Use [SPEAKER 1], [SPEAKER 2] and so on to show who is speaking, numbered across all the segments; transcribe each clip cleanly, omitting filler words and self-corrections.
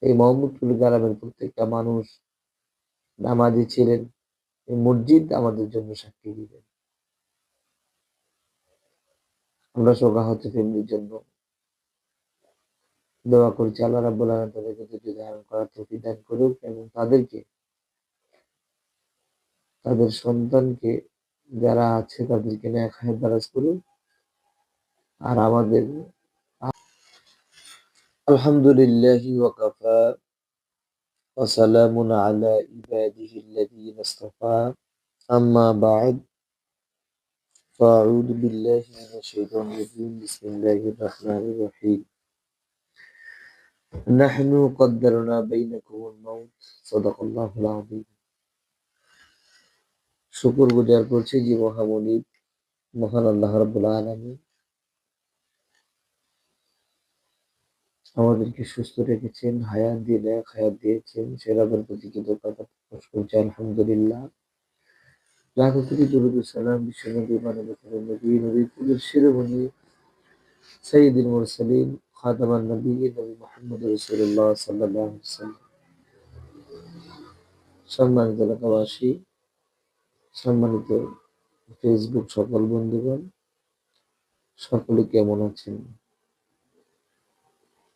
[SPEAKER 1] এই মোহাম্মদপুর গ্রামের প্রত্যেকটা মানুষ নামাজি ছিলেন। এই মসজিদ আমাদের জন্য সাক্ষী দিবেন। আমরা শোকাহত ফ্যামিলির জন্য দোয়া করছি, আল্লাহ রাব্বুল আলামিন তাদেরকে ধৈর্য ধারণ করার তৌফিক দান করুক এবং তাদেরকে, তাদের সন্তানকে, যারা আছে তাদেরকে নেক হায়াত দারাজ করুন। আর আমাদের আলহামদুলিল্লাহি ওয়া কাফা ওয়া সালামুন আলা ইবাদিহি আল্লাযীনা ইসতাফা, আম্মা বা'দ, ফাআউযু বিল্লাহি মিনাশ শাইতানির রাজীম, বিসমিল্লাহির রাহমানির রাহিম। নাহনু কদ্দারনা বাইনাকুমুল মাউত, সাদাকাল্লাহুল আযীম। শুকর গুজার করছি যে মহামনিব মহান আল্লাহ রাব্বুল আলামিন আমাদেরকে সুস্থ রেখেছেন, হায়াত দিয়ে নেক হায়াত দিয়েছেন। সে রবের প্রতি কৃতজ্ঞতা প্রকাশ করছি, আলহামদুলিল্লাহ। লাখো কোটি দরুদ ও সালাম বিশ্বনবী মানবতার নবী, নবী কুলের শিরোমণি সাইয়্যিদুল মুরসালিন খাতামান নবিয়্যিন নবী মুহাম্মদ রাসূলুল্লাহ সাল্লাল্লাহু আলাইহি ওয়াসাল্লাম। সম্মানিত এলাকাবাসী, সম্মানিত ফেসবুক সকল বন্ধুগণ, সকলে কেমন আছেন?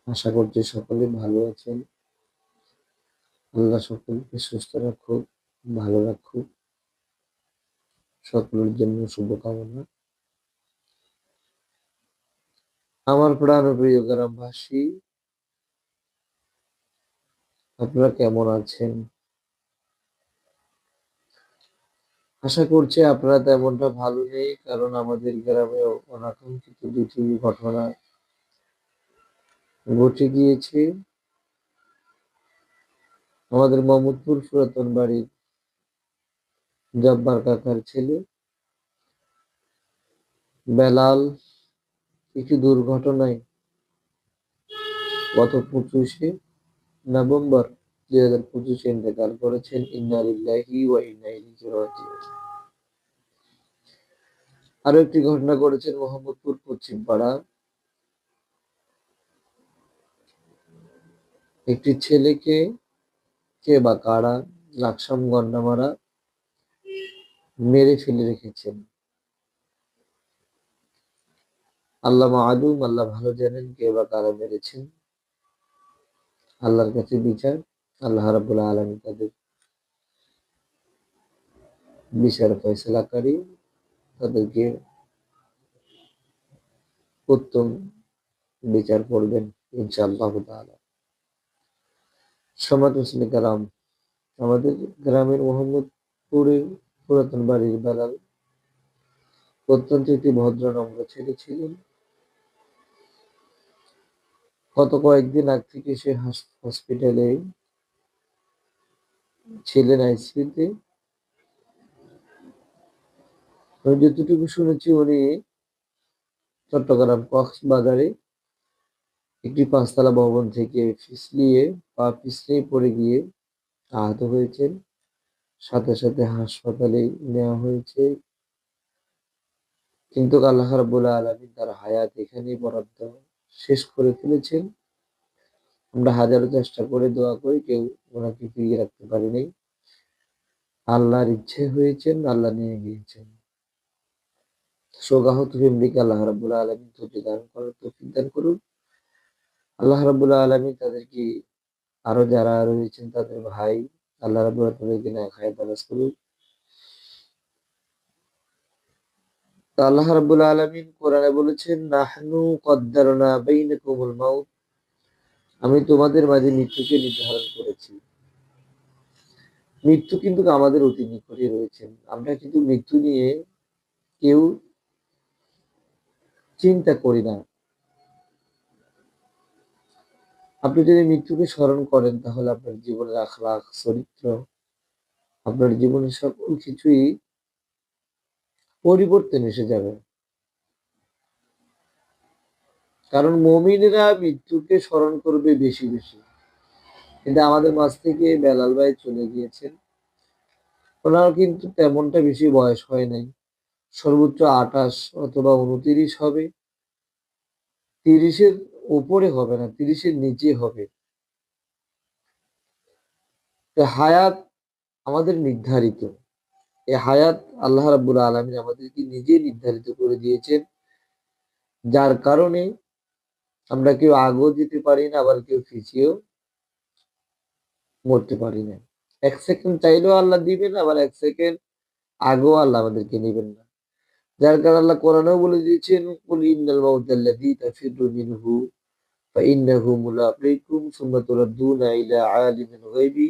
[SPEAKER 1] আশা করছি সকলে ভালো আছেন। আল্লাহ সকলকে সুস্থ রাখুক, ভালো রাখুক, সকলের জন্য শুভকামনা। আমার প্রাণপ্রিয় গ্রামবাসী, আপনারা কেমন আছেন? আশা করছি আপনারা তেমনটা ভালো নেই, কারণ আমাদের গ্রামেও অনাকাঙ্ক্ষিত দুটি ঘটনা ঘটে গিয়েছে। আমাদের মোহাম্মদপুর পুরাতন বাড়ির জব্বার কাকার ছেলে বেলাল একটি দুর্ঘটনায় গত 25শে নভেম্বর 2025 ইন্তেকাল করেছেন। ইন্না লিল্লাহি ওয়া ইন্না ইলাইহি রাজিউন। আরো একটি ঘটনা ঘটেছে মোহাম্মদপুর পশ্চিম পাড়া। একটি ছেলেকে কে বা কারা লাকসাম গন্ডামারা মেরে ফেলে রেখেছেন। আল্লাহ মাআলুম, আল্লাহ ভালো জানেন কে বা কারা মেরেছেন। আল্লাহর কাছে বিচার, আল্লাহ রাব্বুল আলামিন তাদের বিচার ফয়সালাকারী, তাদেরকে উত্তম বিচার করবেন ইনশাআল্লাহ তাআলা। সম্মানিত মুসলিম কারাম, আমাদের গ্রামের মোহাম্মদপুরের পুরাতন বাড়ির বেলাল অত্যন্ত একটি ভদ্র নম্র ছেলে ছিলেন। গত কয়েকদিন আগ থেকে সে হসপিটালে ছিলেন, আইসিইউতে। আমি যতটুকু শুনেছি উনি চট্টগ্রাম কক্সবাজারে একটি 5তলা ভবন থেকে পা পিছলিয়ে পড়ে গিয়ে আহত হয়েছেন। সাথে সাথে হাসপাতালে নেওয়া হয়েছে, কিন্তু আল্লাহ রাব্বুল আলামিন তার হায়াত এখানেই বরাদ্দ শেষ করে ফেলেছেন। আমরা হাজারো চেষ্টা করে দোয়া করি, কেউ ওনাকে ফিরিয়ে রাখতে পারিনি। আল্লাহর ইচ্ছে হয়েছেন, আল্লাহ নিয়ে গিয়েছেন। শোকাহত ফ্যামিলিকে আল্লাহ রাব্বুল আলামিন ধৈর্য ধারণ করার তৌফিক দান করুন। আল্লাহ রাব্বুল আলামিন তাদেরকে, আরো যারা রয়েছেন তাদের ভাই, আল্লাহ রাব্বুল আলামিন তাদেরকে নেক হায়াত দারাজ করুন। আল্লাহ রাব্বুল আলামিন কোরআনে বলেছেন, নাহনু কদ্দারনা বাইনাকুমুল মাউত, আমি তোমাদের মাঝে মৃত্যুকে নির্ধারণ করেছি। মৃত্যু কিন্তু আমাদের অতি নিকটে রয়েছেন। আমরা কিন্তু মৃত্যু নিয়ে কেউ চিন্তা করি না। আপনি যদি মৃত্যুকে স্মরণ করেন, তাহলে আপনার জীবনের আখলাক, চরিত্র, আপনার জীবনের সকল কিছুই পরিবর্তন এসে যাবে। কারণ মুমিনরা মৃত্যুকে স্মরণ করবে বেশি বেশি। কিন্তু আমাদের মাঝ থেকে বেলাল ভাই চলে গিয়েছেন। ওনার কিন্তু তেমনটা বেশি বয়স হয় নাই, সর্বোচ্চ 28 অথবা 29 হবে। 30-এর উপরে হবে না, 30-এর নিচে হবে। হায়াত আমাদের নির্ধারিত। এই হায়াত আল্লাহ রাব্বুল আলামিন আমাদেরকে নিজে নির্ধারিত করে দিয়েছেন, যার কারণে আমরা কেউ আগেও যেতে পারি না, আবার কেউ পিছিয়েও মরতে পারি না। 1 সেকেন্ড চাইলেও আল্লাহ দিবেন, আবার 1 সেকেন্ড আগেও আল্লাহ আমাদেরকে নেবেন না। যার কারণে আল্লাহ কোরআনেও বলে দিয়েছেন, কুল ইন্নাল মাউতাল্লাযী তাফিররু মিনহু ফাইন্নাহু মুলাকীকুম সুম্মা তুরাদ্দুনা ইলা আলিমিল গায়বি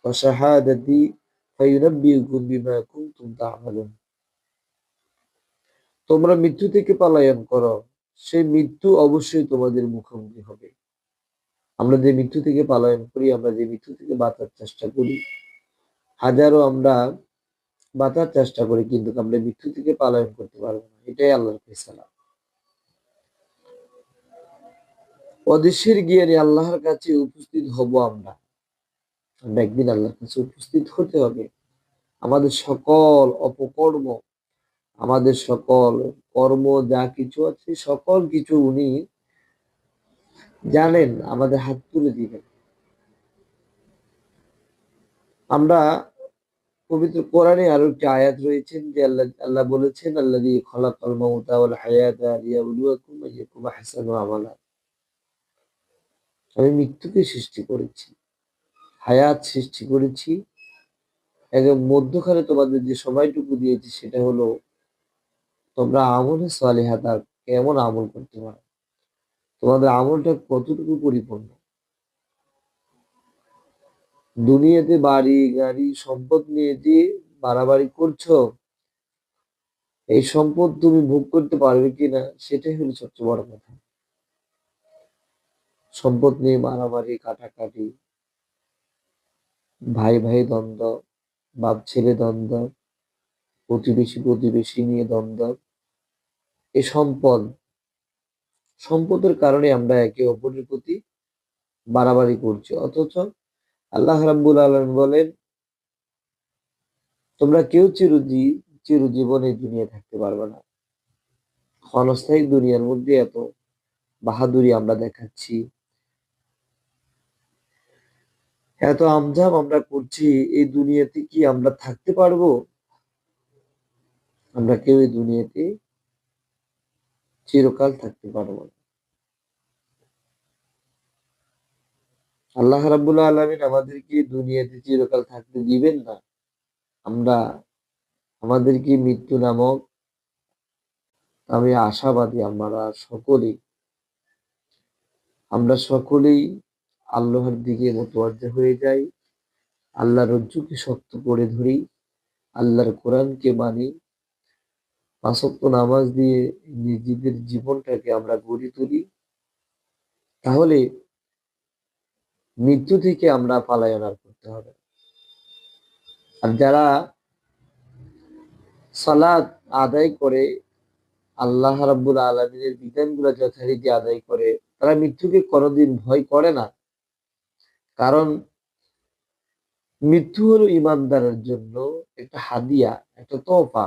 [SPEAKER 1] ওয়া শাহাদাতি ফায়ুনাব্বিউকুম বিমা কুনতুম তা'মালুন। তোমরা মৃত্যু থেকে পলায়ন করো, সেই মৃত্যু অবশ্যই তোমাদের মুখোমুখি হবে। আমরা যে মৃত্যু থেকে পলায়ন করি, আমরা যে মৃত্যু থেকে বাঁচার চেষ্টা করি, হাজারো আমরা বাঁচার চেষ্টা করি, কিন্তু আমরা মৃত্যু থেকে পলায়ন করতে পারবো না। এটাই আল্লাহর ফয়সালা। অদৃশ্যের জ্ঞানে আল্লাহর কাছে উপস্থিত হব আমরা। আমরা একদিন আল্লাহর কাছে উপস্থিত হতে হবে। আমাদের সকল অপকর্ম, আমাদের সকল কর্ম যা কিছু আছে, সকল কিছু উনি জানেন, আমাদের হাত তুলে দিবেন। আমরা পবিত্র কোরআনে আরো একটি আয়াত রয়েছেন যে আল্লাহ বলেছেন, আল্লাযী খালাকাল মাউতা ওয়াল হায়াতা লিয়াবলুয়াকুম আইয়ুকুম আহসানু আমালা। আমি মৃত্যুকে সৃষ্টি করেছি, হায়াত সৃষ্টি করেছি, এবং মধ্যখানে তোমাদের যে সময়টুকু দিয়েছি সেটা হলো তোমরা আমলে সালিহাত কেমন আমল করতে পারো, তোমাদের আমলটা কতটুকু পরিপূর্ণ। দুনিয়াতে বাড়ি গাড়ি সম্পদ নিয়ে যে বাড়াবাড়ি করছো, এই সম্পদ তুমি ভোগ করতে পারবে কিনা সেটাই হলো সবচেয়ে বড় কথা। সম্পদ নিয়ে মারামারি কাটাকাটি, ভাই ভাই দ্বন্দ্ব, বাপ ছেলে দ্বন্দ্ব, প্রতিবেশী নিয়ে দ্বন্দ্ব, এই সম্পদের কারণে আমরা একে অপরের প্রতি বাড়াবাড়ি করছি। অথচ আল্লাহ রাব্বুল আলামিন বলেন, তোমরা কেউ চিরজীবন এই দুনিয়া থাকতে পারবে না। ক্ষণস্থায়ী দুনিয়ার মধ্যে এত বাহাদুরি আমরা দেখাচ্ছি, এত আমঝাম আমরা করছি, এই দুনিয়াতে কি আমরা থাকতে পারবো? আমরা কেউ এই দুনিয়াতে চিরকাল থাকতে পারবো না। আল্লাহ রাব্বুল আলামিন আমাদেরকে দুনিয়াতে চিরকাল থাকতে দিবেন না। আমরা আমাদেরকে মৃত্যু নামক, আমি আশাবাদী আমরা সকলেই আল্লাহর দিকে মুতওয়াজ্জা হয়ে যাই, আল্লাহর রজ্জুকে শক্ত করে ধরি, আল্লাহর কোরআনকে মানি, 5 ওয়াক্ত নামাজ দিয়ে নিজেদের জীবনটাকে আমরা গড়ে তুলি। তাহলে মৃত্যু থেকে আমরা পালায়ন আর করতে হবে। আর যারা সালাত আদায় করে, আল্লাহ রাব্বুল আলামিনের বিধানগুলো যথারীতি আদায় করে, তারা মৃত্যুকে কোনোদিন ভয় করে না। কারণ মৃত্যু হলো ইমানদারের জন্য একটা হাদিয়া, একটা তোহফা।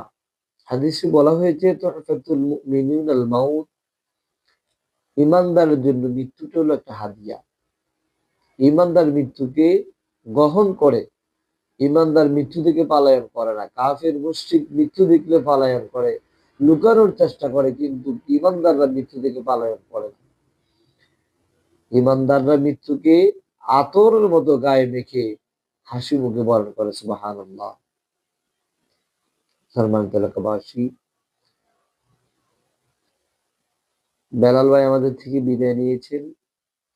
[SPEAKER 1] হাদিসে বলা হয়েছে, তুহফাতুল মুমিনিনাল মাউত। ইমানদারের জন্য মৃত্যুটা হলো একটা হাদিয়া। ইমানদার মৃত্যুকে গ্রহণ করে, ইমানদার মৃত্যু থেকে পালায়ন করে না। কাফের মুশরিক মৃত্যু দেখলে পালায়ন করে, লুকানোর চেষ্টা করে, কিন্তু ইমানদাররা মৃত্যু থেকে পালায়ন করে না। ইমানদাররা মৃত্যুকে আতরের মতো গায়ে মেখে হাসি মুখে বরণ করে। সুবহানাল্লাহ। সালমান এলাকাবাসী, বেলাল ভাই আমাদের থেকে বিদায় নিয়েছেন।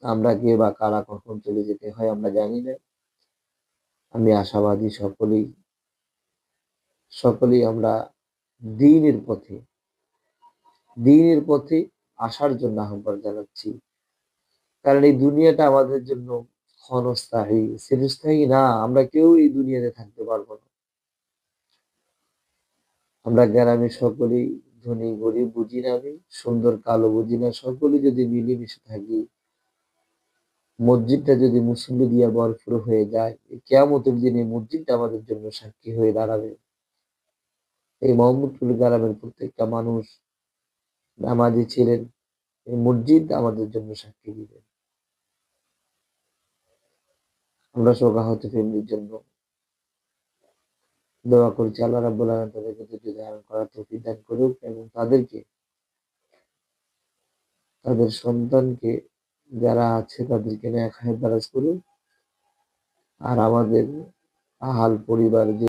[SPEAKER 1] আমরা কে বা কারা কখন চলে যেতে হয় আমরা জানি না। আমি আশাবাদী সকলেই আমরা দ্বীনের পথে দ্বীনের পথে আসার জন্য আহ্বান জানাচ্ছি। কারণ এই দুনিয়াটা আমাদের জন্য ক্ষণস্থায়ী, চিরস্থায়ী না। আমরা কেউ এই দুনিয়াতে থাকতে পারবো না। আমরা গ্রামে সকলেই, ধনী গরিব বুঝি না, আমি সুন্দর কালো বুঝি না, সকলে যদি মিলেমিশে থাকি, মসজিদটা যদি মুসল্লি দিয়া ভরপুর হয়ে যায়, এই কিয়ামতের দিনে মসজিদটা আমাদের জন্য সাক্ষী হয়ে দাঁড়াবে। এই মোহাম্মদপুর গ্রামের প্রত্যেকটা মানুষ নামাজি ছিলেন, এই মসজিদ আমাদের জন্য সাক্ষী দিবে। আমরা শোকাহত ফ্যামিলির জন্য দোয়া করছি, আল্লাহ রাব্বুল আলামিন তাদেরকে ধৈর্য ধারণ করার তৌফিক দান করুক এবং তাদের সন্তানকে যারা আছে তাদেরকে নেক হায়াত দারাজ করুন। আর আমাদের আহাল পরিবার যে